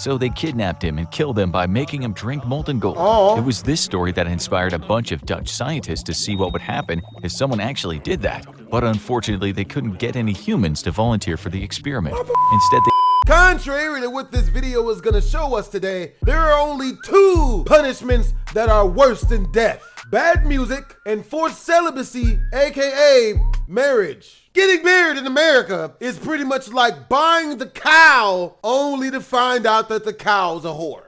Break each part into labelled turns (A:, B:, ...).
A: so they kidnapped him and killed him by making him drink molten gold.
B: Oh.
A: It was this story that inspired a bunch of Dutch scientists to see what would happen if someone actually did that. But unfortunately, they couldn't get any humans to volunteer for the experiment. Instead, they
B: Contrary to what this video is gonna show us today, there are only 2 punishments that are worse than death: bad music and forced celibacy, aka marriage. Getting married in America is pretty much like buying the cow only to find out that the cow's a whore.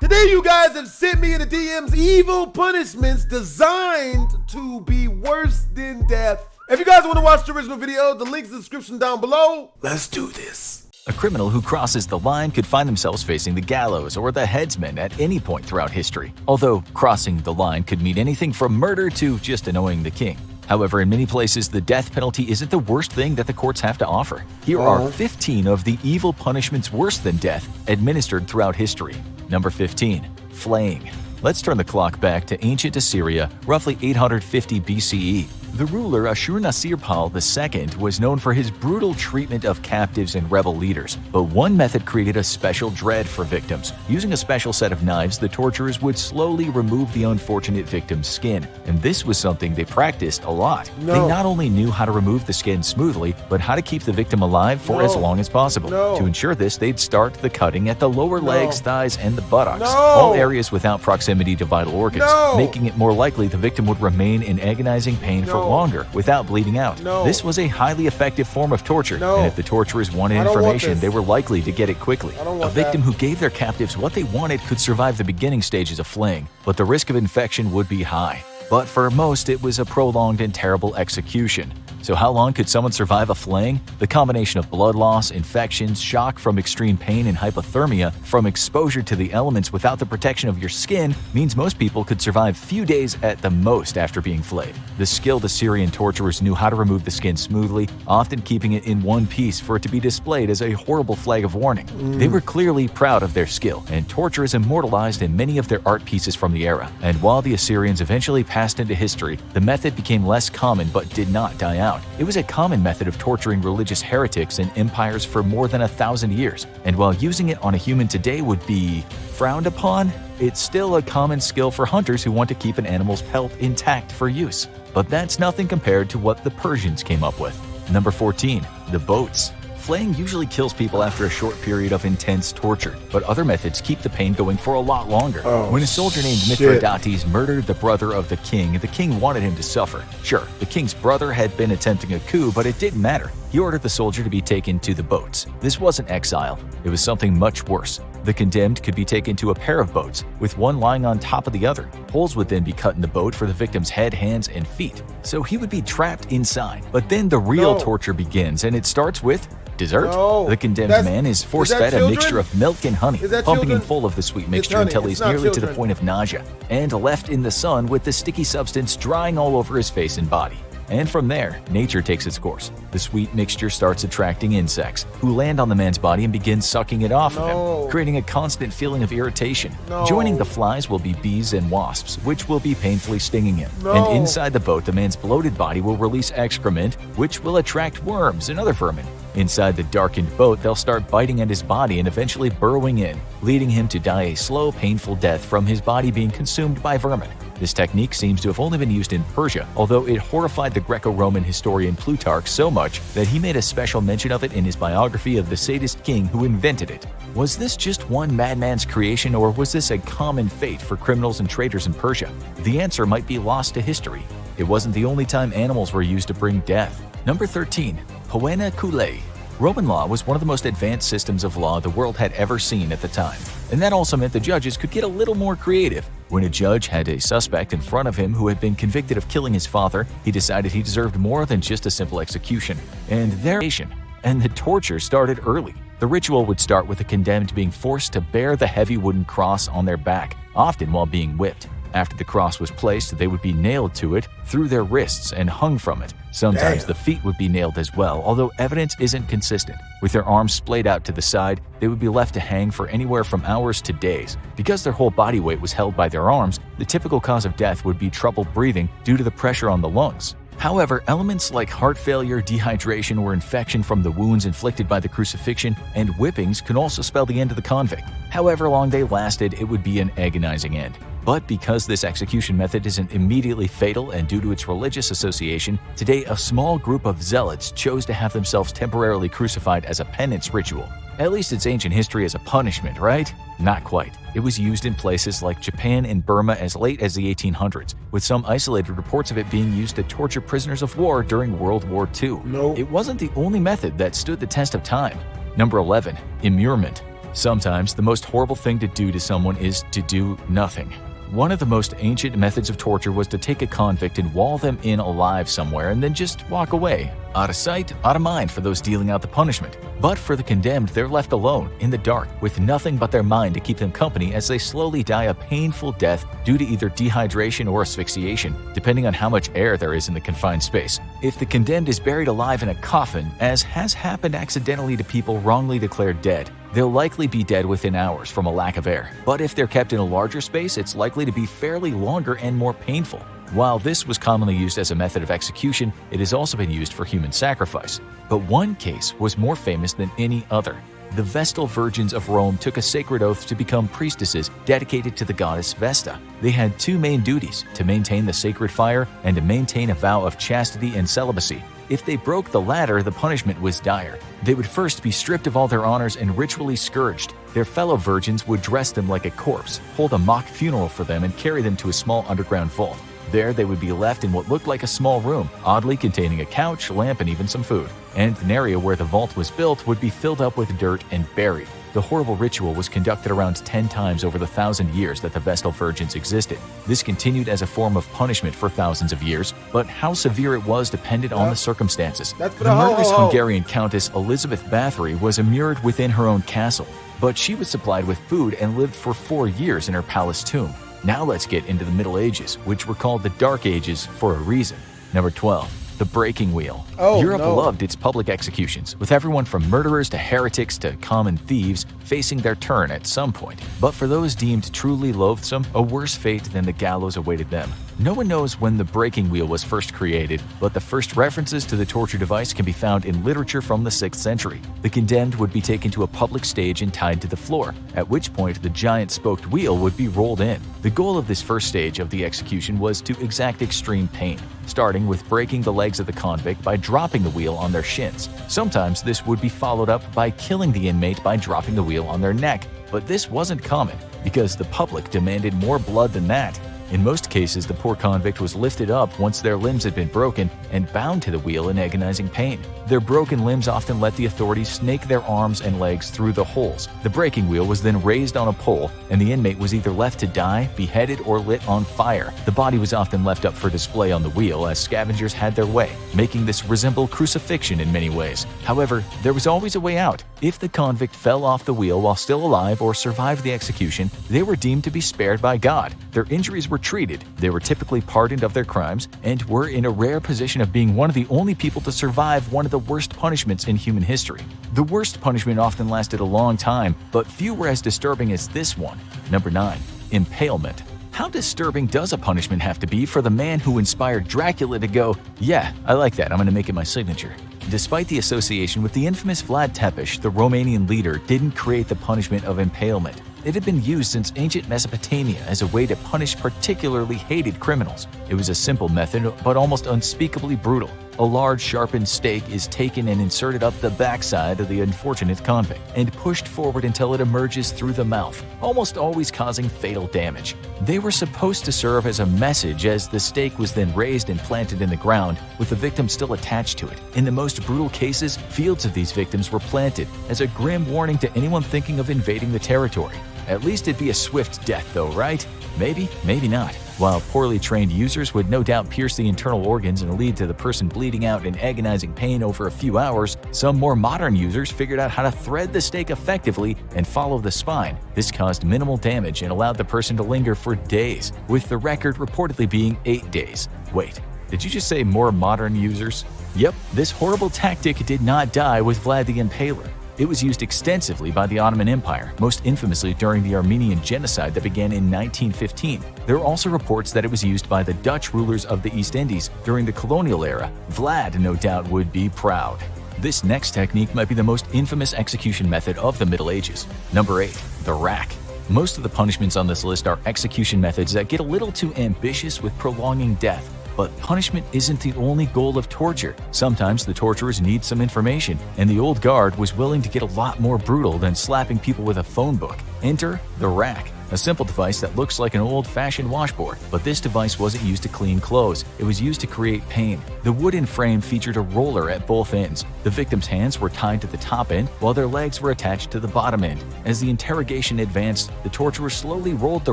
B: Today you guys have sent me in the DMs evil punishments designed to be worse than death. If you guys want to watch the original video, the link's in the description down below. Let's do this.
A: A criminal who crosses the line could find themselves facing the gallows or the headsman at any point throughout history, although crossing the line could mean anything from murder to just annoying the king. However, in many places, the death penalty isn't the worst thing that the courts have to offer. Here are 15 of the evil punishments worse than death administered throughout history. Number 15. Flaying. Let's turn the clock back to ancient Assyria, roughly 850 BCE. The ruler Ashur-nasir-pal II was known for his brutal treatment of captives and rebel leaders, but one method created a special dread for victims. Using a special set of knives, the torturers would slowly remove the unfortunate victim's skin, and this was something they practiced a lot. They not only knew how to remove the skin smoothly, but how to keep the victim alive for as long as possible. To ensure this, they'd start the cutting at the lower legs, thighs, and the buttocks, all areas without proximity to vital organs, making it more likely the victim would remain in agonizing pain for longer without bleeding out. This was a highly effective form of torture, and if the torturers wanted information, they were likely to get it quickly. A victim who gave their captives what they wanted could survive the beginning stages of flaying, but the risk of infection would be high. But for most, it was a prolonged and terrible execution. So how long could someone survive a flaying? The combination of blood loss, infections, shock from extreme pain, and hypothermia from exposure to the elements without the protection of your skin means most people could survive few days at the most after being flayed. The skilled Assyrian torturers knew how to remove the skin smoothly, often keeping it in one piece for it to be displayed as a horrible flag of warning. They were clearly proud of their skill, and torture is immortalized in many of their art pieces from the era. And while the Assyrians eventually passed into history, the method became less common but did not die out. It was a common method of torturing religious heretics in empires for more than 1,000 years, and while using it on a human today would be frowned upon, it's still a common skill for hunters who want to keep an animal's pelt intact for use. But that's nothing compared to what the Persians came up with. Number 14. The boats. Flaying usually kills people after a short period of intense torture, but other methods keep the pain going for a lot longer. When a soldier named Mithridates murdered the brother of the king wanted him to suffer. Sure, the king's brother had been attempting a coup, but it didn't matter. He ordered the soldier to be taken to the boats. This wasn't exile, it was something much worse. The condemned could be taken to a pair of boats, with one lying on top of the other. Holes would then be cut in the boat for the victim's head, hands, and feet. So he would be trapped inside. But then the real torture begins, and it starts with dessert. The condemned man is force-fed a mixture of milk and honey, pumping him full of the sweet mixture until he's nearly to the point of nausea, and left in the sun with the sticky substance drying all over his face and body. And from there, nature takes its course. The sweet mixture starts attracting insects, who land on the man's body and begin sucking it off of him, creating a constant feeling of irritation. Joining the flies will be bees and wasps, which will be painfully stinging him. And inside the boat, the man's bloated body will release excrement, which will attract worms and other vermin. Inside the darkened boat, they'll start biting at his body and eventually burrowing in, leading him to die a slow, painful death from his body being consumed by vermin. This technique seems to have only been used in Persia, although it horrified the Greco-Roman historian Plutarch so much that he made a special mention of it in his biography of the sadist king who invented it. Was this just one madman's creation, or was this a common fate for criminals and traitors in Persia? The answer might be lost to history. It wasn't the only time animals were used to bring death. Number 13. Poena Cullae. Roman law was one of the most advanced systems of law the world had ever seen at the time. And that also meant the judges could get a little more creative. When a judge had a suspect in front of him who had been convicted of killing his father, he decided he deserved more than just a simple execution. And the torture started early. The ritual would start with the condemned being forced to bear the heavy wooden cross on their back, often while being whipped. After the cross was placed, they would be nailed to it through their wrists and hung from it. Sometimes the feet would be nailed as well, although evidence isn't consistent. With their arms splayed out to the side, they would be left to hang for anywhere from hours to days. Because their whole body weight was held by their arms, the typical cause of death would be trouble breathing due to the pressure on the lungs. However, elements like heart failure, dehydration, or infection from the wounds inflicted by the crucifixion and whippings could also spell the end of the convict. However long they lasted, it would be an agonizing end. But because this execution method isn't immediately fatal and due to its religious association, today a small group of zealots chose to have themselves temporarily crucified as a penance ritual. At least it's ancient history as a punishment, right? Not quite. It was used in places like Japan and Burma as late as the 1800s, with some isolated reports of it being used to torture prisoners of war during World War II.
B: No.
A: It wasn't the only method that stood the test of time. Number 11. Immurement. Sometimes the most horrible thing to do to someone is to do nothing. One of the most ancient methods of torture was to take a convict and wall them in alive somewhere and then just walk away. Out of sight, out of mind for those dealing out the punishment. But for the condemned, they're left alone, in the dark, with nothing but their mind to keep them company as they slowly die a painful death due to either dehydration or asphyxiation, depending on how much air there is in the confined space. If the condemned is buried alive in a coffin, as has happened accidentally to people wrongly declared dead, they'll likely be dead within hours from a lack of air. But if they're kept in a larger space, it's likely to be fairly longer and more painful. While this was commonly used as a method of execution, it has also been used for human sacrifice. But one case was more famous than any other. The Vestal Virgins of Rome took a sacred oath to become priestesses dedicated to the goddess Vesta. They had two main duties: to maintain the sacred fire and to maintain a vow of chastity and celibacy. If they broke the latter, the punishment was dire. They would first be stripped of all their honors and ritually scourged. Their fellow virgins would dress them like a corpse, hold a mock funeral for them, and carry them to a small underground vault. There, they would be left in what looked like a small room, oddly containing a couch, lamp, and even some food. And an area where the vault was built would be filled up with dirt and buried. The horrible ritual was conducted around 10 times over the 1,000 years that the Vestal Virgins existed. This continued as a form of punishment for thousands of years, but how severe it was depended on the circumstances. The murderous Hungarian Countess Elizabeth Bathory was immured within her own castle, but she was supplied with food and lived for 4 years in her palace tomb. Now let's get into the Middle Ages, which were called the Dark Ages for a reason. Number 12. The breaking wheel. Europe loved its public executions, with everyone from murderers to heretics to common thieves facing their turn at some point. But for those deemed truly loathsome, a worse fate than the gallows awaited them. No one knows when the breaking wheel was first created, but the first references to the torture device can be found in literature from the 6th century. The condemned would be taken to a public stage and tied to the floor, at which point the giant spoked wheel would be rolled in. The goal of this first stage of the execution was to exact extreme pain, starting with breaking the legs of the convict by dropping the wheel on their shins. Sometimes this would be followed up by killing the inmate by dropping the wheel on their neck, but this wasn't common because the public demanded more blood than that. In most cases, the poor convict was lifted up once their limbs had been broken and bound to the wheel in agonizing pain. Their broken limbs often let the authorities snake their arms and legs through the holes. The breaking wheel was then raised on a pole, and the inmate was either left to die, beheaded, or lit on fire. The body was often left up for display on the wheel as scavengers had their way, making this resemble crucifixion in many ways. However, there was always a way out. If the convict fell off the wheel while still alive or survived the execution, they were deemed to be spared by God. Their injuries were treated, they were typically pardoned of their crimes, and were in a rare position of being one of the only people to survive one of the worst punishments in human history. The worst punishment often lasted a long time, but few were as disturbing as this one. Number 9. Impalement. How disturbing does a punishment have to be for the man who inspired Dracula to go, "Yeah, I like that, I'm gonna make it my signature"? Despite the association with the infamous Vlad Tepes, the Romanian leader didn't create the punishment of impalement. It had been used since ancient Mesopotamia as a way to punish particularly hated criminals. It was a simple method, but almost unspeakably brutal. A large sharpened stake is taken and inserted up the backside of the unfortunate convict and pushed forward until it emerges through the mouth, almost always causing fatal damage. They were supposed to serve as a message as the stake was then raised and planted in the ground, with the victim still attached to it. In the most brutal cases, fields of these victims were planted as a grim warning to anyone thinking of invading the territory. At least it'd be a swift death though, right? Maybe, maybe not. While poorly trained users would no doubt pierce the internal organs and lead to the person bleeding out in agonizing pain over a few hours, some more modern users figured out how to thread the stake effectively and follow the spine. This caused minimal damage and allowed the person to linger for days, with the record reportedly being 8 days. Wait, did you just say more modern users? Yep, this horrible tactic did not die with Vlad the Impaler. It was used extensively by the Ottoman Empire, most infamously during the Armenian genocide that began in 1915. There are also reports that it was used by the Dutch rulers of the East Indies during the colonial era. Vlad, no doubt, would be proud. This next technique might be the most infamous execution method of the Middle Ages. Number 8. The rack. Most of the punishments on this list are execution methods that get a little too ambitious with prolonging death. But punishment isn't the only goal of torture. Sometimes the torturers need some information, and the old guard was willing to get a lot more brutal than slapping people with a phone book. Enter the rack, a simple device that looks like an old-fashioned washboard. But this device wasn't used to clean clothes, it was used to create pain. The wooden frame featured a roller at both ends. The victim's hands were tied to the top end, while their legs were attached to the bottom end. As the interrogation advanced, the torturer slowly rolled the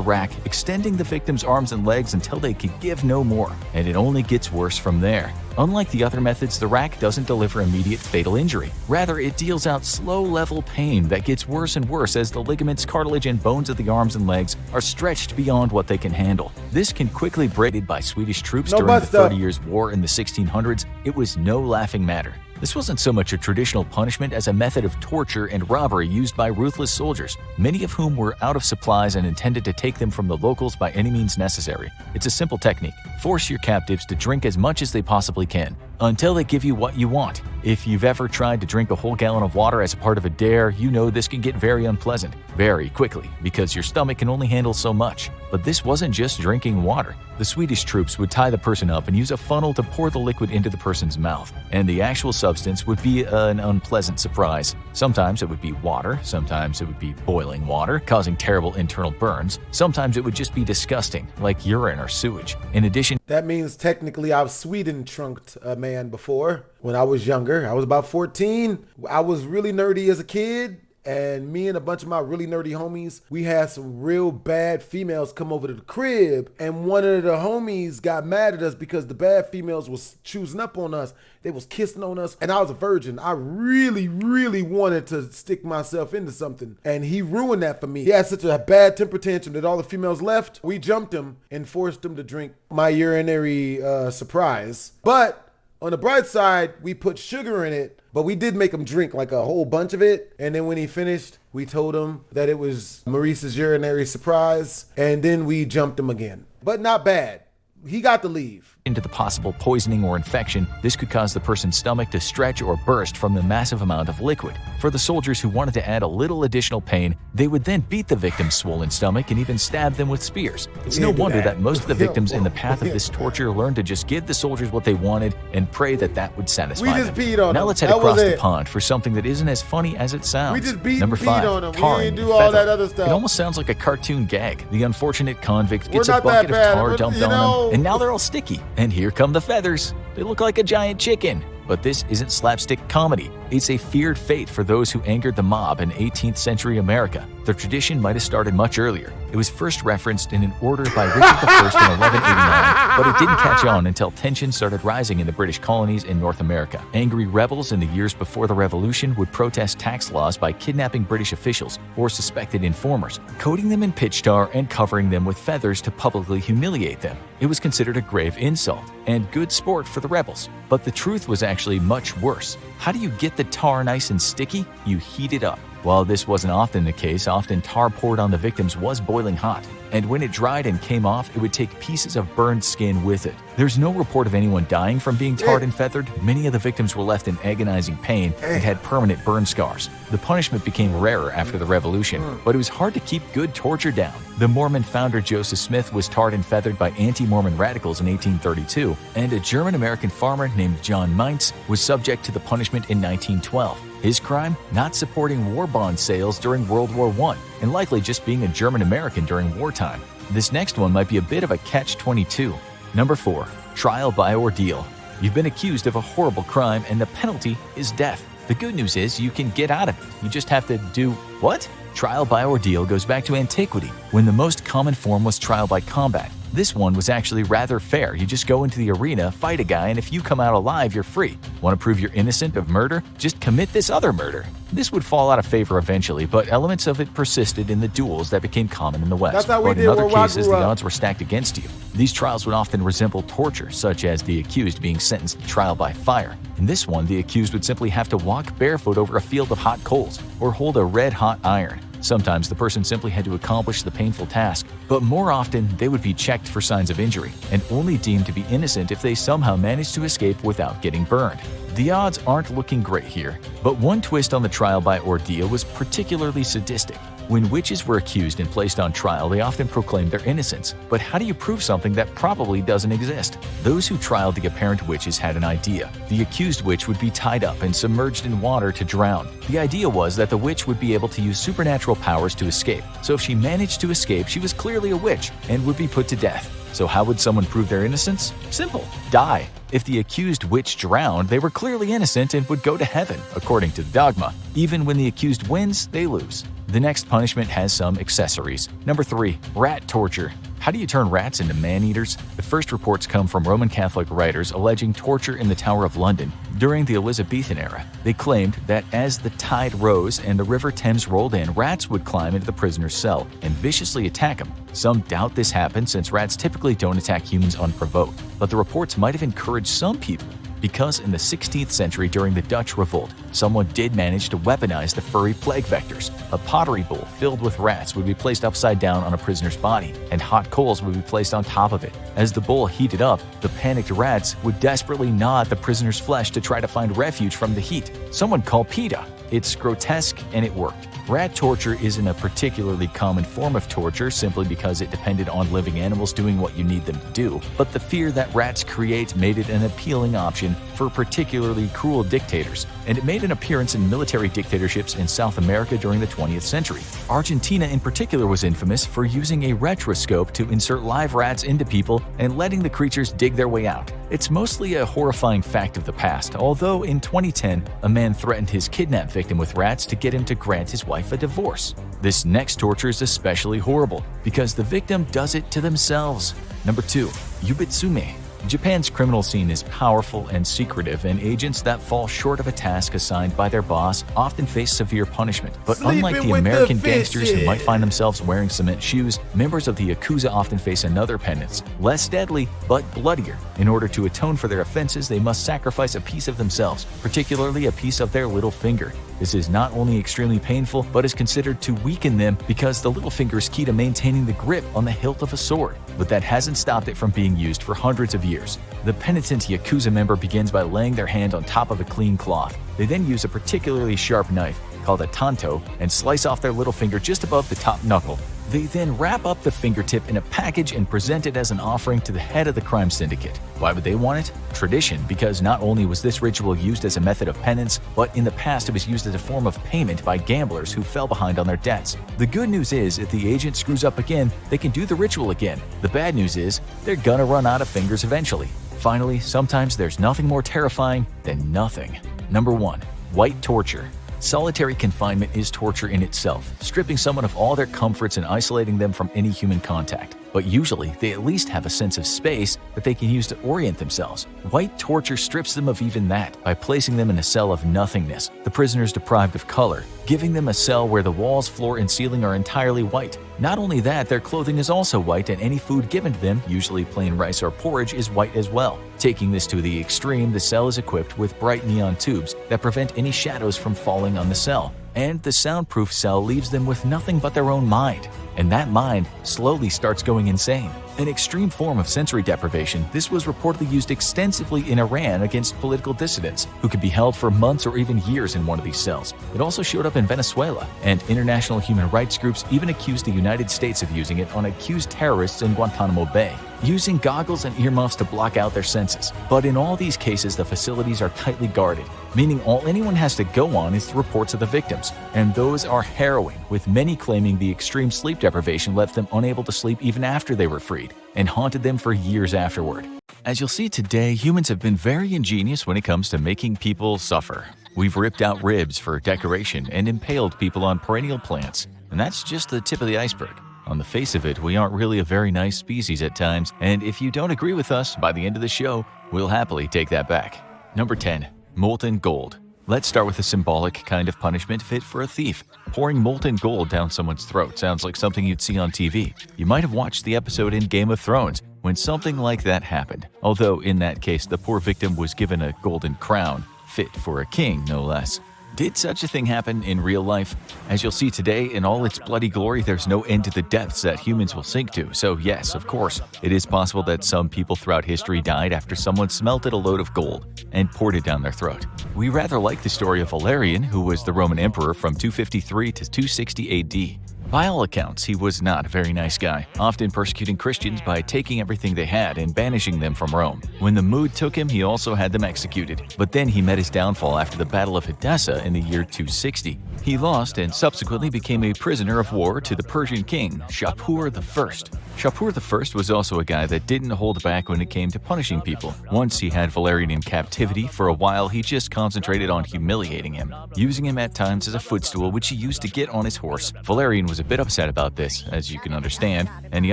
A: rack, extending the victim's arms and legs until they could give no more. And it only gets worse from there. Unlike the other methods, the rack doesn't deliver immediate fatal injury. Rather, it deals out slow-level pain that gets worse and worse as the ligaments, cartilage, and bones of the arms and legs are stretched beyond what they can handle. This can quickly break by Swedish troops during the 30 Years' War in the 1600s. It was no laughing matter. This wasn't so much a traditional punishment as a method of torture and robbery used by ruthless soldiers, many of whom were out of supplies and intended to take them from the locals by any means necessary. It's a simple technique. Force your captives to drink as much as they possibly can, until they give you what you want. If you've ever tried to drink a whole gallon of water as a part of a dare, you know this can get very unpleasant, very quickly, because your stomach can only handle so much. But this wasn't just drinking water. The Swedish troops would tie the person up and use a funnel to pour the liquid into the person's mouth, and the actual substance would be an unpleasant surprise. Sometimes it would be water, sometimes it would be boiling water, causing terrible internal burns. Sometimes it would just be disgusting, like urine or sewage. In addition,
B: that means technically I've Sweden trunked a man before. When I was younger, I was about 14. I was really nerdy as a kid. And me and a bunch of my really nerdy homies, we had some real bad females come over to the crib. And one of the homies got mad at us because the bad females was choosing up on us. They was kissing on us. And I was a virgin. I really, really wanted to stick myself into something. And he ruined that for me. He had such a bad temper tantrum that all the females left. We jumped him and forced him to drink my urinary surprise. But on the bright side, we put sugar in it, but we did make him drink like a whole bunch of it. And then when he finished, we told him that it was Maurice's urinary surprise, and then we jumped him again. But not bad. He got to leave.
A: Into the possible poisoning or infection, this could cause the person's stomach to stretch or burst from the massive amount of liquid. For the soldiers who wanted to add a little additional pain, they would then beat the victim's swollen stomach and even stab them with spears. It's no wonder that most of the victims in the path of this torture learned to just give the soldiers what they wanted and pray that that would satisfy them. Now let's head across the pond for something that isn't as funny as it sounds.
B: We just beat
A: Number 5,
B: on him. We
A: tarring
B: didn't
A: and
B: do all
A: feathering.
B: that other stuff.
A: It almost sounds like a cartoon gag. The unfortunate convict gets
B: We're
A: a
B: not that
A: bucket of
B: bad.
A: tar dumped
B: You
A: on
B: know.
A: them, and now they're all sticky. And here come the feathers. They look like a giant chicken. But this isn't slapstick comedy. It's a feared fate for those who angered the mob in 18th century America. The tradition might have started much earlier. It was first referenced in an order by Richard I in 1189, but it didn't catch on until tensions started rising in the British colonies in North America. Angry rebels in the years before the Revolution would protest tax laws by kidnapping British officials or suspected informers, coating them in pitch tar and covering them with feathers to publicly humiliate them. It was considered a grave insult and good sport for the rebels. But the truth was actually much worse. How do you get the tar nice and sticky? You heat it up. While this wasn't often the case, often tar poured on the victims was boiling hot. And when it dried and came off, it would take pieces of burned skin with it. There's no report of anyone dying from being tarred and feathered. Many of the victims were left in agonizing pain and had permanent burn scars. The punishment became rarer after the Revolution, but it was hard to keep good torture down. The Mormon founder Joseph Smith was tarred and feathered by anti-Mormon radicals in 1832, and a German-American farmer named John Meintz was subject to the punishment in 1912. His crime? Not supporting war bond sales during World War I, and likely just being a German-American during wartime. This next one might be a bit of a catch-22. Number 4. Trial by ordeal. You've been accused of a horrible crime, and the penalty is death. The good news is you can get out of it. You just have to do what? Trial by ordeal goes back to antiquity, when the most common form was trial by combat. This one was actually rather fair. You just go into the arena, fight a guy, and if you come out alive, you're free. Want to prove you're innocent of murder? Just commit this other murder. This would fall out of favor eventually, but elements of it persisted in the duels that became common in the West.
B: That's how we
A: but
B: did
A: in other
B: where I
A: cases,
B: grew
A: the
B: up.
A: odds were stacked against you. These trials would often resemble torture, such as the accused being sentenced to trial by fire. In this one, the accused would simply have to walk barefoot over a field of hot coals or hold a red-hot iron. Sometimes the person simply had to accomplish the painful task, but more often they would be checked for signs of injury and only deemed to be innocent if they somehow managed to escape without getting burned. The odds aren't looking great here, but one twist on the trial by ordeal was particularly sadistic. When witches were accused and placed on trial, they often proclaimed their innocence. But how do you prove something that probably doesn't exist? Those who trialed the apparent witches had an idea. The accused witch would be tied up and submerged in water to drown. The idea was that the witch would be able to use supernatural powers to escape. So if she managed to escape, she was clearly a witch and would be put to death. So how would someone prove their innocence? Simple. Die. If the accused witch drowned, they were clearly innocent and would go to heaven, according to the dogma. Even when the accused wins, they lose. The next punishment has some accessories. Number 3. Rat torture. How do you turn rats into man-eaters? The first reports come from Roman Catholic writers alleging torture in the Tower of London during the Elizabethan era. They claimed that as the tide rose and the River Thames rolled in, rats would climb into the prisoner's cell and viciously attack him. Some doubt this happened since rats typically don't attack humans unprovoked, but the reports might have encouraged some people. Because in the 16th century during the Dutch Revolt, someone did manage to weaponize the furry plague vectors. A pottery bowl filled with rats would be placed upside down on a prisoner's body, and hot coals would be placed on top of it. As the bowl heated up, the panicked rats would desperately gnaw at the prisoner's flesh to try to find refuge from the heat. Someone called PETA. It's grotesque, and it worked. Rat torture isn't a particularly common form of torture simply because it depended on living animals doing what you need them to do, but the fear that rats create made it an appealing option for particularly cruel dictators, and it made an appearance in military dictatorships in South America during the 20th century. Argentina in particular was infamous for using a retroscope to insert live rats into people and letting the creatures dig their way out. It's mostly a horrifying fact of the past, although in 2010, a man threatened his kidnapped victim with rats to get him to grant his wife a divorce. This next torture is especially horrible because the victim does it to themselves. Number 2. Yubitsume. Japan's criminal scene is powerful and secretive, and agents that fall short of a task assigned by their boss often face severe punishment. But unlike the American gangsters who might find themselves wearing cement shoes, members of the Yakuza often face another penance, less deadly but bloodier. In order to atone for their offenses, they must sacrifice a piece of themselves, particularly a piece of their little finger. This is not only extremely painful, but is considered to weaken them because the little finger is key to maintaining the grip on the hilt of a sword. But that hasn't stopped it from being used for hundreds of years. The penitent Yakuza member begins by laying their hand on top of a clean cloth. They then use a particularly sharp knife, called a tanto, and slice off their little finger just above the top knuckle. They then wrap up the fingertip in a package and present it as an offering to the head of the crime syndicate. Why would they want it? Tradition, because not only was this ritual used as a method of penance, but in the past it was used as a form of payment by gamblers who fell behind on their debts. The good news is, if the agent screws up again, they can do the ritual again. The bad news is, they're gonna run out of fingers eventually. Finally, sometimes there's nothing more terrifying than nothing. Number 1. White torture. Solitary confinement is torture in itself, stripping someone of all their comforts and isolating them from any human contact. But usually, they at least have a sense of space that they can use to orient themselves. White torture strips them of even that by placing them in a cell of nothingness. The prisoner is deprived of color, giving them a cell where the walls, floor, and ceiling are entirely white. Not only that, their clothing is also white, and any food given to them, usually plain rice or porridge, is white as well. Taking this to the extreme, the cell is equipped with bright neon tubes that prevent any shadows from falling on the cell. And the soundproof cell leaves them with nothing but their own mind. And that mind slowly starts going insane. An extreme form of sensory deprivation, this was reportedly used extensively in Iran against political dissidents, who could be held for months or even years in one of these cells. It also showed up in Venezuela, and international human rights groups even accused the United States of using it on accused terrorists in Guantanamo Bay, using goggles and earmuffs to block out their senses. But in all these cases, the facilities are tightly guarded, meaning all anyone has to go on is the reports of the victims, and those are harrowing, with many claiming the extreme sleep deprivation left them unable to sleep even after they were freed, and haunted them for years afterward. As you'll see today, humans have been very ingenious when it comes to making people suffer. We've ripped out ribs for decoration and impaled people on perennial plants, and that's just the tip of the iceberg. On the face of it, we aren't really a very nice species at times, and if you don't agree with us, by the end of the show, we'll happily take that back. Number 10. Molten gold. Let's start with a symbolic kind of punishment fit for a thief. Pouring molten gold down someone's throat sounds like something you'd see on TV. You might have watched the episode in Game of Thrones when something like that happened, although in that case the poor victim was given a golden crown, fit for a king no less. Did such a thing happen in real life? As you'll see today, in all its bloody glory, there's no end to the depths that humans will sink to. So yes, of course, it is possible that some people throughout history died after someone smelted a load of gold and poured it down their throat. We rather like the story of Valerian, who was the Roman emperor from 253 to 260 AD. By all accounts, he was not a very nice guy, often persecuting Christians by taking everything they had and banishing them from Rome. When the mood took him, he also had them executed. But then he met his downfall after the Battle of Edessa in the year 260. He lost and subsequently became a prisoner of war to the Persian king, Shapur I. Shapur I was also a guy that didn't hold back when it came to punishing people. Once he had Valerian in captivity, for a while he just concentrated on humiliating him, using him at times as a footstool which he used to get on his horse. Valerian was a bit upset about this, as you can understand, and he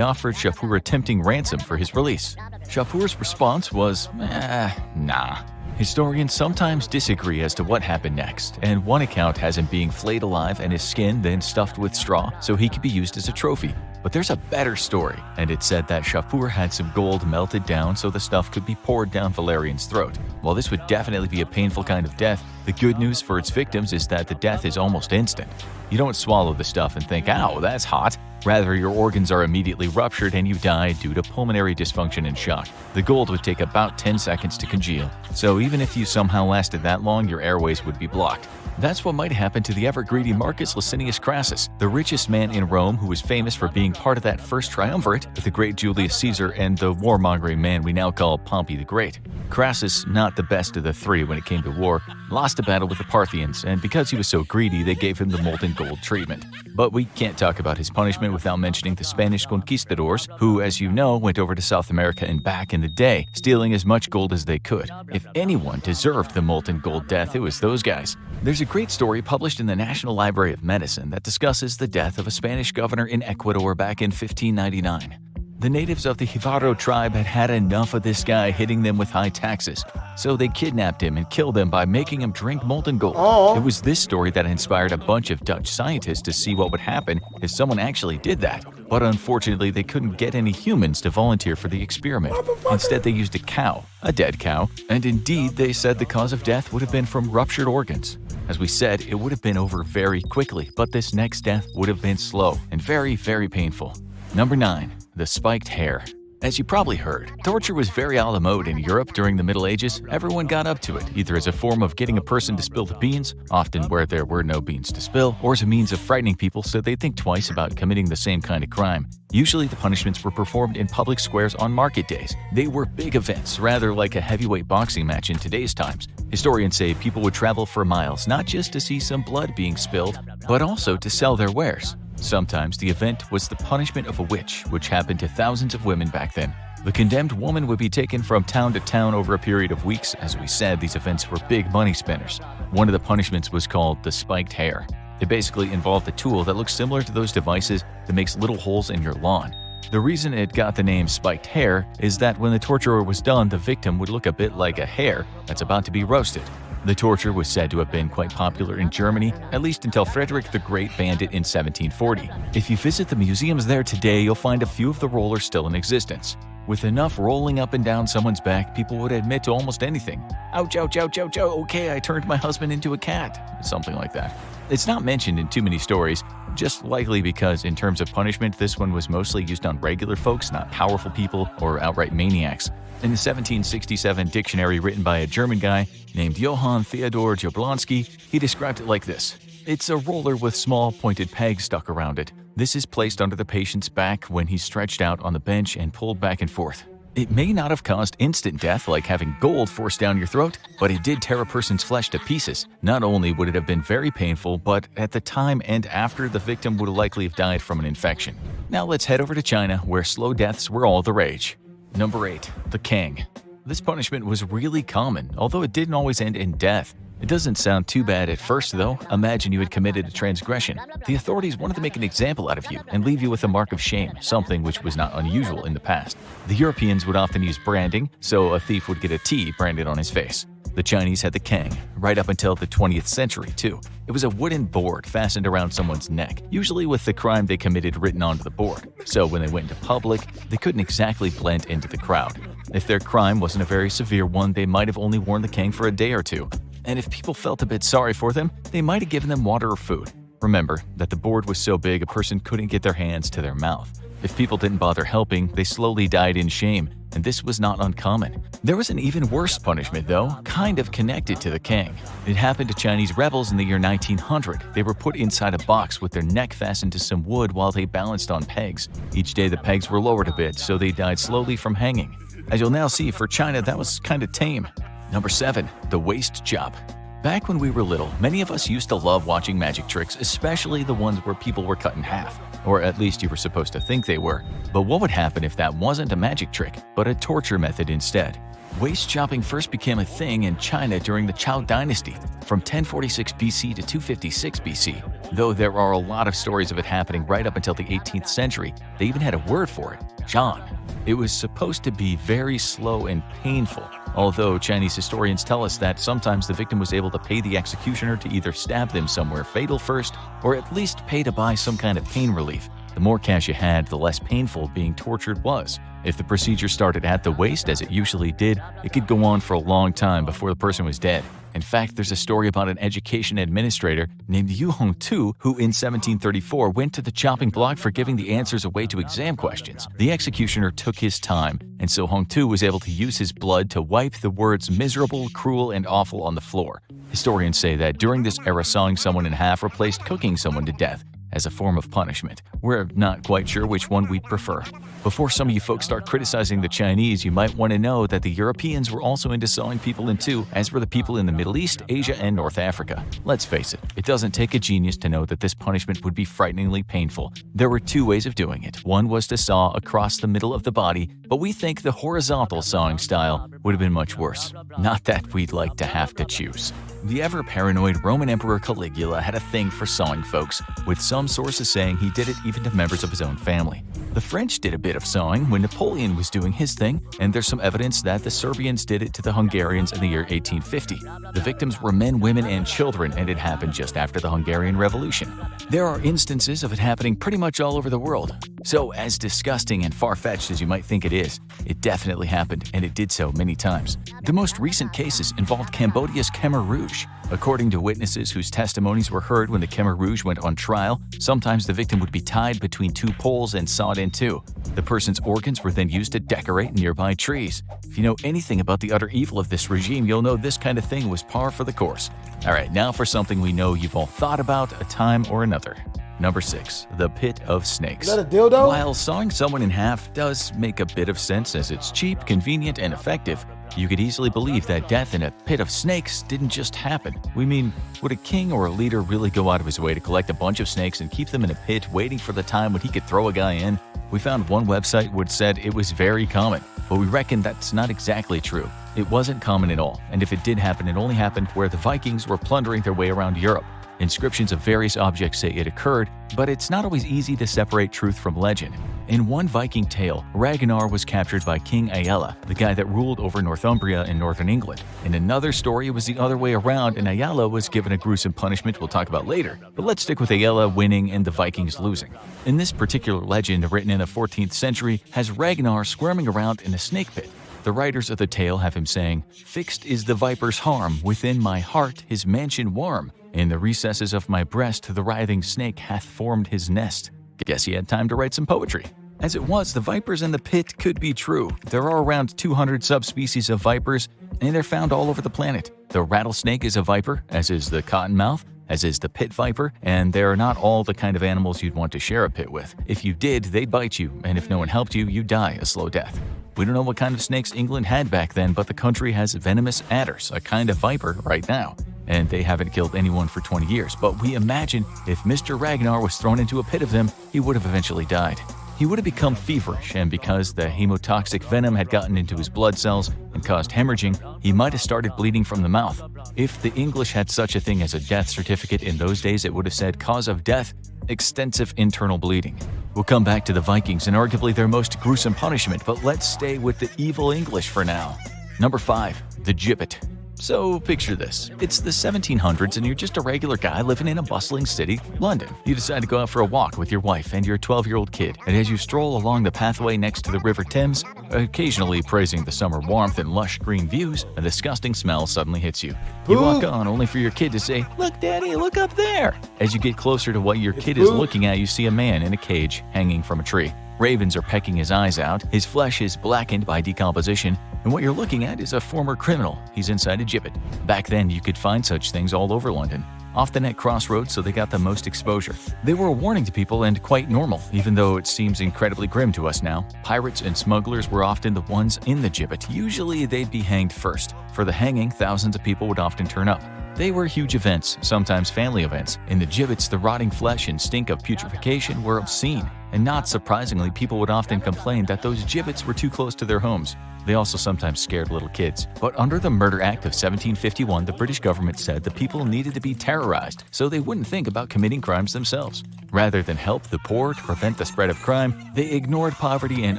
A: offered Shapur a tempting ransom for his release. Shapur's response was, nah. Historians sometimes disagree as to what happened next, and one account has him being flayed alive and his skin then stuffed with straw so he could be used as a trophy. But there's a better story, and it's said that Shapur had some gold melted down so the stuff could be poured down Valerian's throat. While this would definitely be a painful kind of death, the good news for its victims is that the death is almost instant. You don't swallow the stuff and think, ow, that's hot. Rather, your organs are immediately ruptured and you die due to pulmonary dysfunction and shock. The gold would take about 10 seconds to congeal, so even if you somehow lasted that long, your airways would be blocked. That's what might happen to the ever-greedy Marcus Licinius Crassus, the richest man in Rome who was famous for being part of that first triumvirate with the great Julius Caesar and the warmongering man we now call Pompey the Great. Crassus, not the best of the three when it came to war, lost a battle with the Parthians, and because he was so greedy, they gave him the molten gold treatment. But we can't talk about his punishment without mentioning the Spanish conquistadors, who, as you know, went over to South America and back in the day, stealing as much gold as they could. If anyone deserved the molten gold death, it was those guys. There's a great story published in the National Library of Medicine that discusses the death of a Spanish governor in Ecuador back in 1599. The natives of the Jivaro tribe had had enough of this guy hitting them with high taxes, so they kidnapped him and killed him by making him drink molten gold. It was this story that inspired a bunch of Dutch scientists to see what would happen if someone actually did that. But unfortunately, they couldn't get any humans to volunteer for the experiment. Instead, they used a cow, a dead cow, and indeed, they said the cause of death would have been from ruptured organs. As we said, it would have been over very quickly, but this next death would have been slow and very, very painful. Number 9. The spiked hair. As you probably heard, torture was very a la mode in Europe during the Middle Ages. Everyone got up to it, either as a form of getting a person to spill the beans, often where there were no beans to spill, or as a means of frightening people so they'd think twice about committing the same kind of crime. Usually the punishments were performed in public squares on market days. They were big events, rather like a heavyweight boxing match in today's times. Historians say people would travel for miles not just to see some blood being spilled, but also to sell their wares. Sometimes the event was the punishment of a witch, which happened to thousands of women back then. The condemned woman would be taken from town to town over a period of weeks. As we said, these events were big money spinners. One of the punishments was called the spiked hair. It basically involved a tool that looks similar to those devices that makes little holes in your lawn. The reason it got the name spiked hair is that when the torture was done, the victim would look a bit like a hare that's about to be roasted. The torture was said to have been quite popular in Germany, at least until Frederick the Great banned it in 1740. If you visit the museums there today, you'll find a few of the rollers still in existence. With enough rolling up and down someone's back, people would admit to almost anything. Ouch, ouch, ouch, ouch, ouch, okay, I turned my husband into a cat. Something like that. It's not mentioned in too many stories, just likely because in terms of punishment, this one was mostly used on regular folks, not powerful people or outright maniacs. In the 1767 dictionary written by a German guy named Johann Theodor Jablonski, he described it like this. It's a roller with small pointed pegs stuck around it. This is placed under the patient's back when he's stretched out on the bench and pulled back and forth. It may not have caused instant death like having gold forced down your throat, but it did tear a person's flesh to pieces. Not only would it have been very painful, but at the time and after, the victim would likely have died from an infection. Now let's head over to China, where slow deaths were all the rage. Number 8. The Kang. This punishment was really common, although it didn't always end in death. It doesn't sound too bad at first, though. Imagine you had committed a transgression. The authorities wanted to make an example out of you and leave you with a mark of shame, something which was not unusual in the past. The Europeans would often use branding, so a thief would get a T branded on his face. The Chinese had the Kang, right up until the 20th century, too. It was a wooden board fastened around someone's neck, usually with the crime they committed written onto the board. So when they went into public, they couldn't exactly blend into the crowd. If their crime wasn't a very severe one, they might have only worn the Kang for a day or two. And if people felt a bit sorry for them, they might have given them water or food. Remember that the board was so big a person couldn't get their hands to their mouth. If people didn't bother helping, they slowly died in shame, and this was not uncommon. There was an even worse punishment, though, kind of connected to the Kang. It happened to Chinese rebels in the year 1900. They were put inside a box with their neck fastened to some wood while they balanced on pegs. Each day the pegs were lowered a bit, so they died slowly from hanging. As you'll now see, for China, that was kind of tame. Number 7. The waist chop. Back when we were little, many of us used to love watching magic tricks, especially the ones where people were cut in half. Or at least you were supposed to think they were. But what would happen if that wasn't a magic trick, but a torture method instead? Waist chopping first became a thing in China during the Zhou dynasty, from 1046 BC to 256 BC. Though there are a lot of stories of it happening right up until the 18th century, they even had a word for it, Zhan. It was supposed to be very slow and painful, although Chinese historians tell us that sometimes the victim was able to pay the executioner to either stab them somewhere fatal first, or at least pay to buy some kind of pain relief. The more cash you had, the less painful being tortured was. If the procedure started at the waist, as it usually did, it could go on for a long time before the person was dead. In fact, there's a story about an education administrator named Yu Hongtu who in 1734 went to the chopping block for giving the answers away to exam questions. The executioner took his time, and so Hongtu was able to use his blood to wipe the words miserable, cruel, and awful on the floor. Historians say that during this era, sawing someone in half replaced cooking someone to death as a form of punishment. We're not quite sure which one we'd prefer. Before some of you folks start criticizing the Chinese, you might want to know that the Europeans were also into sawing people in two, as were the people in the Middle East, Asia, and North Africa. Let's face it, it doesn't take a genius to know that this punishment would be frighteningly painful. There were two ways of doing it. One was to saw across the middle of the body, but we think the horizontal sawing style would have been much worse. Not that we'd like to have to choose. The ever-paranoid Roman Emperor Caligula had a thing for sawing folks, with some sources saying he did it even to members of his own family. The French did a bit of sawing when Napoleon was doing his thing, and there's some evidence that the Serbians did it to the Hungarians in the year 1850. The victims were men, women, and children, and it happened just after the Hungarian Revolution. There are instances of it happening pretty much all over the world. So, as disgusting and far-fetched as you might think it is, it definitely happened, and it did so many times. The most recent cases involved Cambodia's Khmer Rouge. According to witnesses whose testimonies were heard when the Khmer Rouge went on trial, sometimes the victim would be tied between two poles and sawed in two. The person's organs were then used to decorate nearby trees. If you know anything about the utter evil of this regime, you'll know this kind of thing was par for the course. Alright, now for something we know you've all thought about a time or another. Number 6. The Pit of Snakes.
B: Is that a dildo?
A: While sawing someone in half does make a bit of sense as it's cheap, convenient, and effective, you could easily believe that death in a pit of snakes didn't just happen. We mean, would a king or a leader really go out of his way to collect a bunch of snakes and keep them in a pit waiting for the time when he could throw a guy in? We found one website which said it was very common, but we reckon that's not exactly true. It wasn't common at all, and if it did happen, it only happened where the Vikings were plundering their way around Europe. Inscriptions of various objects say it occurred, but it's not always easy to separate truth from legend. In one Viking tale, Ragnar was captured by King Aella, the guy that ruled over Northumbria in northern England. In another story, it was the other way around and Aella was given a gruesome punishment we'll talk about later. But let's stick with Aella winning and the Vikings losing. In this particular legend, written in the 14th century, has Ragnar squirming around in a snake pit. The writers of the tale have him saying, "Fixed is the viper's harm, within my heart his mansion warm. In the recesses of my breast the writhing snake hath formed his nest." Guess he had time to write some poetry. As it was, the vipers in the pit could be true. There are around 200 subspecies of vipers, and they're found all over the planet. The rattlesnake is a viper, as is the cottonmouth, as is the pit viper, and they are not all the kind of animals you'd want to share a pit with. If you did, they'd bite you, and if no one helped you, you'd die a slow death. We don't know what kind of snakes England had back then, but the country has venomous adders, a kind of viper, right now. And they haven't killed anyone for 20 years, but we imagine if Mr. Ragnar was thrown into a pit of them, he would have eventually died. He would have become feverish, and because the hemotoxic venom had gotten into his blood cells and caused hemorrhaging, he might have started bleeding from the mouth. If the English had such a thing as a death certificate in those days, it would have said cause of death, extensive internal bleeding. We'll come back to the Vikings and arguably their most gruesome punishment, but let's stay with the evil English for now. Number 5. The gibbet. So picture this. It's the 1700s and you're just a regular guy living in a bustling city, London. You decide to go out for a walk with your wife and your 12-year-old kid, and as you stroll along the pathway next to the River Thames, occasionally praising the summer warmth and lush green views, a disgusting smell suddenly hits you. You walk on only for your kid to say, "Look, Daddy, look up there." As you get closer to what your kid is looking at, you see a man in a cage hanging from a tree. Ravens are pecking his eyes out, his flesh is blackened by decomposition, and what you're looking at is a former criminal. He's inside a gibbet. Back then, you could find such things all over London, often at crossroads, so they got the most exposure. They were a warning to people and quite normal, even though it seems incredibly grim to us now. Pirates and smugglers were often the ones in the gibbet. Usually, they'd be hanged first. For the hanging, thousands of people would often turn up. They were huge events, sometimes family events. In the gibbets, the rotting flesh and stink of putrefaction were obscene, and not surprisingly, people would often complain that those gibbets were too close to their homes. They also sometimes scared little kids. But under the Murder Act of 1751, the British government said the people needed to be terrorized so they wouldn't think about committing crimes themselves. Rather than help the poor to prevent the spread of crime, they ignored poverty and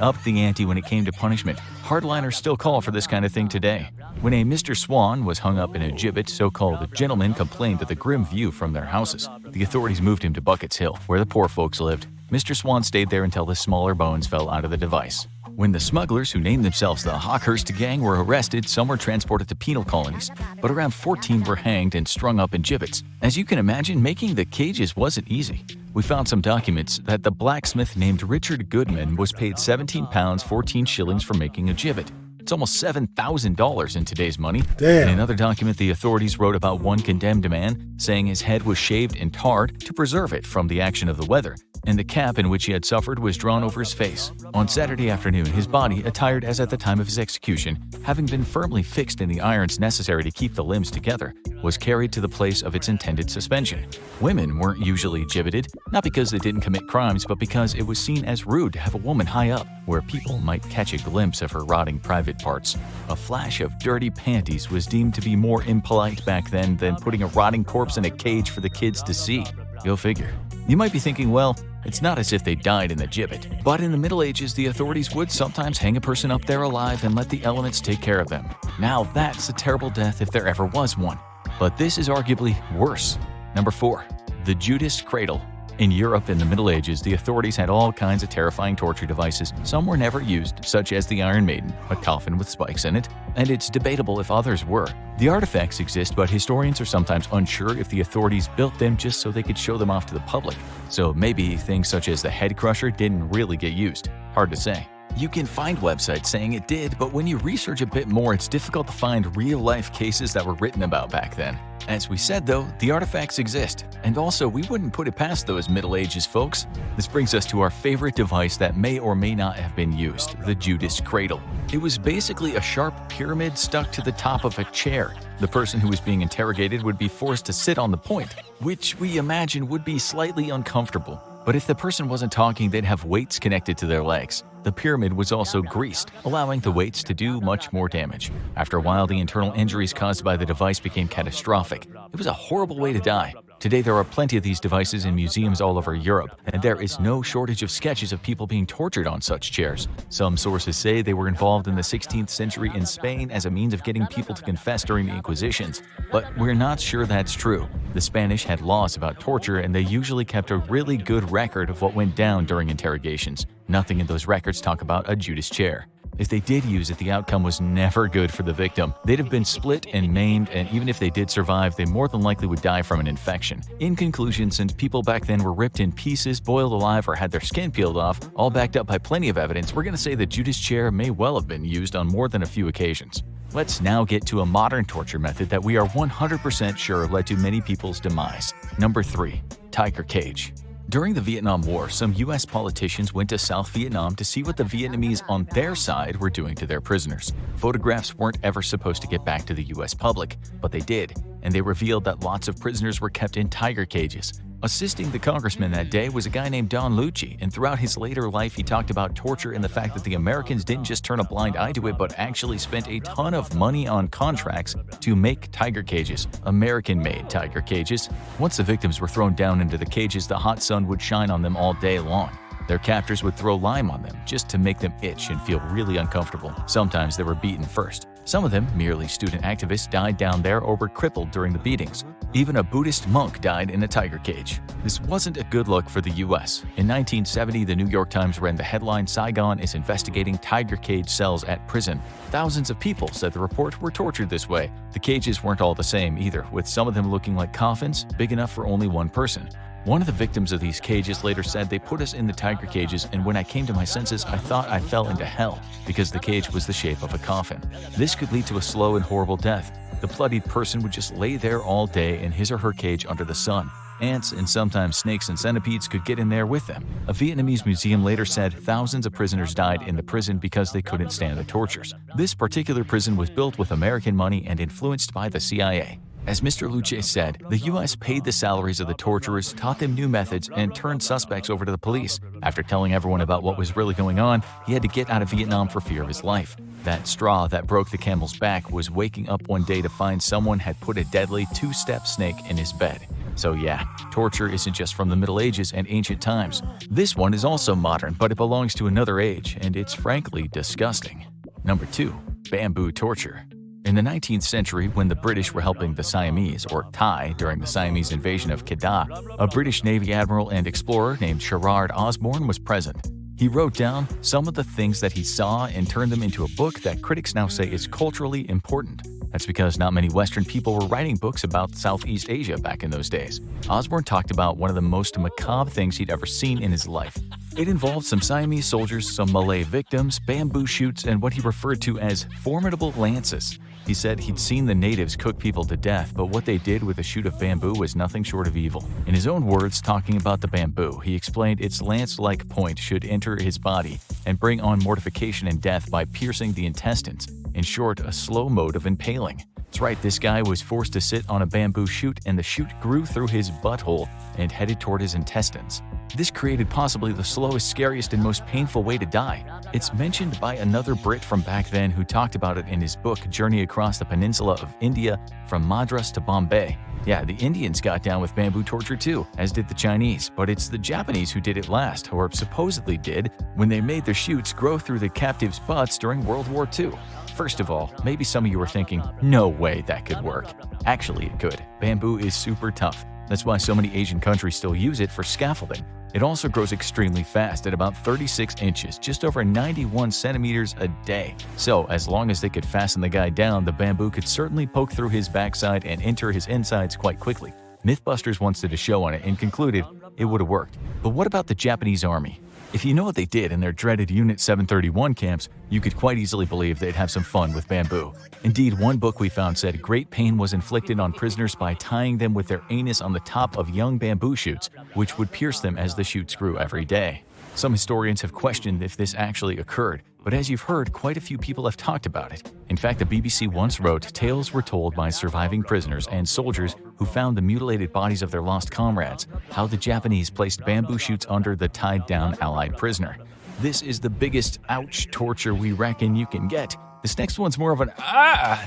A: upped the ante when it came to punishment. Hardliners still call for this kind of thing today. When a Mr. Swan was hung up in a gibbet, so-called gentlemen complained of the grim view from their houses. The authorities moved him to Bucket's Hill, where the poor folks lived. Mr. Swan stayed there until the smaller bones fell out of the device. When the smugglers, who named themselves the Hawkhurst Gang, were arrested, some were transported to penal colonies, but around 14 were hanged and strung up in gibbets. As you can imagine, making the cages wasn't easy. We found some documents that the blacksmith named Richard Goodman was paid £17, 14 shillings for making a gibbet. It's almost $7,000 in today's money.
B: Damn.
A: In another document, the authorities wrote about one condemned man, saying his head was shaved and tarred to preserve it from the action of the weather, and the cap in which he had suffered was drawn over his face. On Saturday afternoon, his body, attired as at the time of his execution, having been firmly fixed in the irons necessary to keep the limbs together, was carried to the place of its intended suspension. Women weren't usually gibbeted, not because they didn't commit crimes, but because it was seen as rude to have a woman high up, where people might catch a glimpse of her rotting private parts. A flash of dirty panties was deemed to be more impolite back then than putting a rotting corpse in a cage for the kids to see. Go figure. You might be thinking, well, it's not as if they died in the gibbet. But in the Middle Ages, the authorities would sometimes hang a person up there alive and let the elements take care of them. Now that's a terrible death if there ever was one. But this is arguably worse. Number 4. The Judas Cradle. In Europe in the Middle Ages, the authorities had all kinds of terrifying torture devices. Some were never used, such as the Iron Maiden, a coffin with spikes in it, and it's debatable if others were. The artifacts exist, but historians are sometimes unsure if the authorities built them just so they could show them off to the public. So maybe things such as the head crusher didn't really get used. Hard to say. You can find websites saying it did, but when you research a bit more, it's difficult to find real-life cases that were written about back then. As we said though, the artifacts exist, and also we wouldn't put it past those Middle Ages folks. This brings us to our favorite device that may or may not have been used, the Judas Cradle. It was basically a sharp pyramid stuck to the top of a chair. The person who was being interrogated would be forced to sit on the point, which we imagine would be slightly uncomfortable. But if the person wasn't talking, they'd have weights connected to their legs. The pyramid was also greased, allowing the weights to do much more damage. After a while, the internal injuries caused by the device became catastrophic. It was a horrible way to die. Today, there are plenty of these devices in museums all over Europe, and there is no shortage of sketches of people being tortured on such chairs. Some sources say they were involved in the 16th century in Spain as a means of getting people to confess during the Inquisitions, but we're not sure that's true. The Spanish had laws about torture, and they usually kept a really good record of what went down during interrogations. Nothing in those records talk about a Judas chair. If they did use it, the outcome was never good for the victim. They'd have been split and maimed, and even if they did survive, they more than likely would die from an infection. In conclusion, since people back then were ripped in pieces, boiled alive, or had their skin peeled off, all backed up by plenty of evidence, we're going to say the Judas chair may well have been used on more than a few occasions. Let's now get to a modern torture method that we are 100% sure led to many people's demise. Number 3. Tiger cage. During the Vietnam War, some U.S. politicians went to South Vietnam to see what the Vietnamese on their side were doing to their prisoners. Photographs weren't ever supposed to get back to the U.S. public, but they did, and they revealed that lots of prisoners were kept in tiger cages. Assisting the congressman that day was a guy named Don Lucci, and throughout his later life he talked about torture and the fact that the Americans didn't just turn a blind eye to it but actually spent a ton of money on contracts to make tiger cages, American-made tiger cages. Once the victims were thrown down into the cages, the hot sun would shine on them all day long. Their captors would throw lime on them just to make them itch and feel really uncomfortable. Sometimes they were beaten first. Some of them, merely student activists, died down there or were crippled during the beatings. Even a Buddhist monk died in a tiger cage. This wasn't a good look for the US. In 1970, the New York Times ran the headline, "Saigon is investigating tiger cage cells at prison." Thousands of people, said the report, were tortured this way. The cages weren't all the same either, with some of them looking like coffins, big enough for only one person. One of the victims of these cages later said, "They put us in the tiger cages, and when I came to my senses, I thought I fell into hell because the cage was the shape of a coffin." This could lead to a slow and horrible death. The bloodied person would just lay there all day in his or her cage under the sun. Ants and sometimes snakes and centipedes could get in there with them. A Vietnamese museum later said thousands of prisoners died in the prison because they couldn't stand the tortures. This particular prison was built with American money and influenced by the CIA. As Mr. Luce said, the U.S. paid the salaries of the torturers, taught them new methods, and turned suspects over to the police. After telling everyone about what was really going on, he had to get out of Vietnam for fear of his life. That straw that broke the camel's back was waking up one day to find someone had put a deadly two-step snake in his bed. So yeah, torture isn't just from the Middle Ages and ancient times. This one is also modern, but it belongs to another age, and it's frankly disgusting. Number 2. Bamboo torture. In the 19th century, when the British were helping the Siamese, or Thai, during the Siamese invasion of Kedah, a British Navy admiral and explorer named Sherard Osborne was present. He wrote down some of the things that he saw and turned them into a book that critics now say is culturally important. That's because not many Western people were writing books about Southeast Asia back in those days. Osborne talked about one of the most macabre things he'd ever seen in his life. It involved some Siamese soldiers, some Malay victims, bamboo shoots, and what he referred to as formidable lances. He said he'd seen the natives cook people to death, but what they did with a shoot of bamboo was nothing short of evil. In his own words, talking about the bamboo, he explained its lance-like point should enter his body and bring on mortification and death by piercing the intestines. In short, a slow mode of impaling. That's right, this guy was forced to sit on a bamboo shoot, and the shoot grew through his butthole and headed toward his intestines. This created possibly the slowest, scariest, and most painful way to die. It's mentioned by another Brit from back then who talked about it in his book Journey Across the Peninsula of India from Madras to Bombay. Yeah, the Indians got down with bamboo torture too, as did the Chinese, but it's the Japanese who did it last, or supposedly did, when they made their shoots grow through the captives' butts during World War II. First of all, maybe some of you are thinking, no way that could work. Actually, it could. Bamboo is super tough. That's why so many Asian countries still use it for scaffolding. It also grows extremely fast at about 36 inches, just over 91 centimeters a day. So, as long as they could fasten the guy down, the bamboo could certainly poke through his backside and enter his insides quite quickly. Mythbusters once did a show on it and concluded it would have worked. But what about the Japanese Army? If you know what they did in their dreaded Unit 731 camps, you could quite easily believe they'd have some fun with bamboo. Indeed, one book we found said great pain was inflicted on prisoners by tying them with their anus on the top of young bamboo shoots, which would pierce them as the shoots grew every day. Some historians have questioned if this actually occurred, but as you've heard, quite a few people have talked about it. In fact, the BBC once wrote, tales were told by surviving prisoners and soldiers who found the mutilated bodies of their lost comrades, how the Japanese placed bamboo shoots under the tied-down Allied prisoner. This is the biggest ouch torture we reckon you can get. This next one's more of an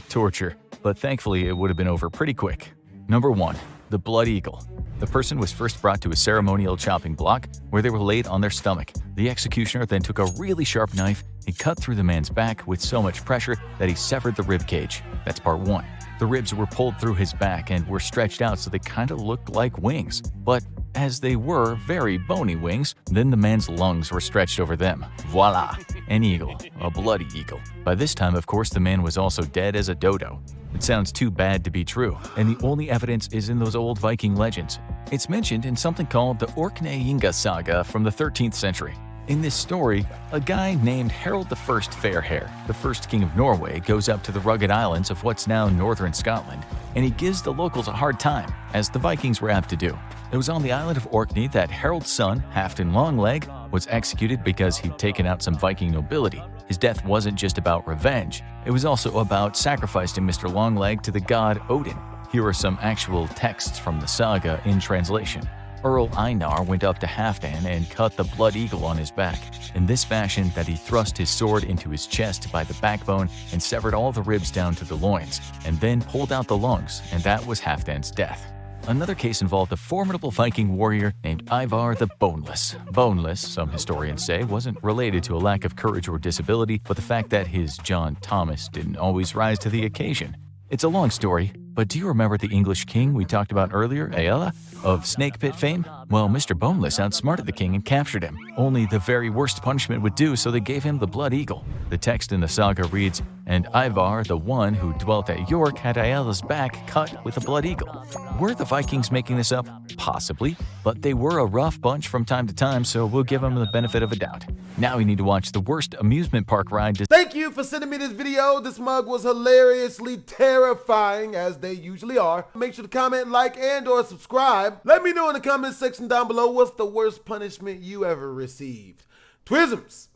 A: torture, but thankfully it would have been over pretty quick. Number 1. The Blood Eagle. The person was first brought to a ceremonial chopping block where they were laid on their stomach. The executioner then took a really sharp knife and cut through the man's back with so much pressure that he severed the rib cage. That's part 1. The ribs were pulled through his back and were stretched out so they kind of looked like wings. But as they were very bony wings, then the man's lungs were stretched over them. Voila! An eagle. A bloody eagle. By this time, of course, the man was also dead as a dodo. It sounds too bad to be true, and the only evidence is in those old Viking legends. It's mentioned in something called the Orkneyinga saga from the 13th century. In this story, a guy named Harold I Fairhair, the first king of Norway, goes up to the rugged islands of what's now northern Scotland, and he gives the locals a hard time, as the Vikings were apt to do. It was on the island of Orkney that Harold's son, Halfdan Longleg, was executed because he'd taken out some Viking nobility. His death wasn't just about revenge, it was also about sacrificing Mr. Longleg to the god Odin. Here are some actual texts from the saga in translation. Earl Einar went up to Halfdan and cut the blood eagle on his back, in this fashion that he thrust his sword into his chest by the backbone and severed all the ribs down to the loins, and then pulled out the lungs, and that was Halfdan's death. Another case involved a formidable Viking warrior named Ivar the Boneless. Boneless, some historians say, wasn't related to a lack of courage or disability, but the fact that his John Thomas didn't always rise to the occasion. It's a long story, but do you remember the English king we talked about earlier, Aella, of Snake Pit fame? Well, Mr. Boneless outsmarted the king and captured him. Only the very worst punishment would do, so they gave him the blood eagle. The text in the saga reads, "And Ivar, the one who dwelt at York, had Aella's back cut with a blood eagle." Were the Vikings making this up? Possibly, but they were a rough bunch from time to time, so we'll give them the benefit of a doubt. Now we need to watch the worst amusement park ride.
B: Thank you for sending me this video. This mug was hilariously terrifying, as they usually are. Make sure to comment, like, and or subscribe. Let me know in the comment section down below what's the worst punishment you ever received. Twisms!